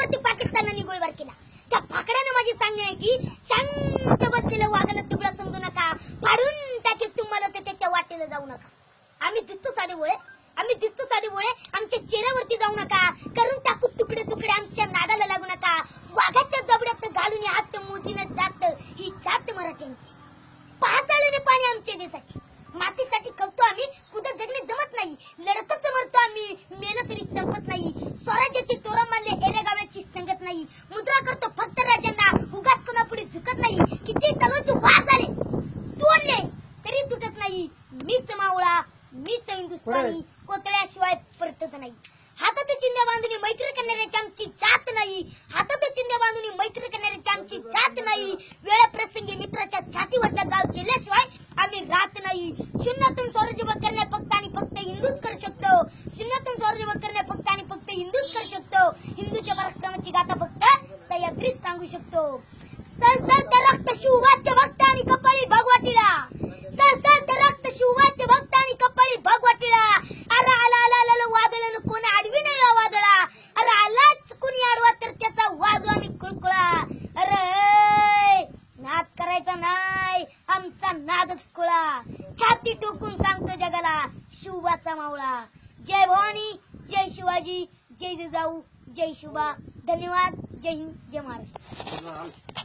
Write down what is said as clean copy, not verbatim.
जिल्ह्यावरती पाकिस्तानाने गोळीबार केला। त्या फाकड्याने माझी सांगणे आहे की शांत बसलेलं वाघाला तुकडा समजू नका, फाडून टाकेल तुम्हाला ते त्याच्या वाटेला जाऊ नका। आम्ही दिसतो साधे भोळे, आम्ही दिसतो साधे भोळे, आमच्या चेहऱ्यावरती जाऊ नका, करून टाकू तुकडे तुकडे, आमच्या नादाला लागू नका। वाघाच्या जबड्यात घालून हात मोदीनं जात ही जात मराठ्यांची, पाचाळीने पाणी आमच्या देशाची। मातीसाठी कवतो आम्ही, उद्या जगणे जमत नाही, लढतच मरतो आम्ही, मेलं तरी संपत नाही। स्वराज्याची तोरा मारले हेरे गावाची संगत नाही, मुद्रा करतो फक्त राजांना, उगाच कोणापुढे झुकत नाही। किती तलवारचे वार झाले तोडले तरी तुटत नाही, मीच मावळा मीच हिंदुस्थानी, कोतळ्याशिवाय परतत नाही। हातात चिंध्या बांधून मैत्री करणाऱ्याची आमची जात नाही, हातात चिंध्या बांधून मैत्री करणाऱ्याची आमची जात नाही। वेळप्रसंगी मित्राच्या छातीवरचा गाव केल्याशिवाय आम्ही राहत नाही। शून्यातून स्वराज्य करणे फक्त आणि फक्त हिंदूच करू शकतो, शून्यातून स्वराज्य करणे फक्त आणि फक्त हिंदूच करू शकतो। हिंदूच्या पराक्रमाची गाथा फक्त सह्याद्रीच सांगू शकतो। सळसळत रक्त शिवबाच्या भक्त आणि कपाळी भगवतीला, सळसळत रक्त शिवबाच्या भक्त आणि कपाळी भगवतीला। अरे आला आला आला वादळानं कोण आडवी नाही वादळा, अरे आलाच कोणी आडवा तर त्याचा वाजू आम्ही कुळकुळा। अरे नाद करायचा नाही, आमचा नादच कुळा, छाती टोकून सांगतो जगाला शिवबाचा मावळा। जय भवानी, जय शिवाजी, जय जिजाऊ, जय शिवबा। धन्यवाद, जय हिंद, जय महाराष्ट्र।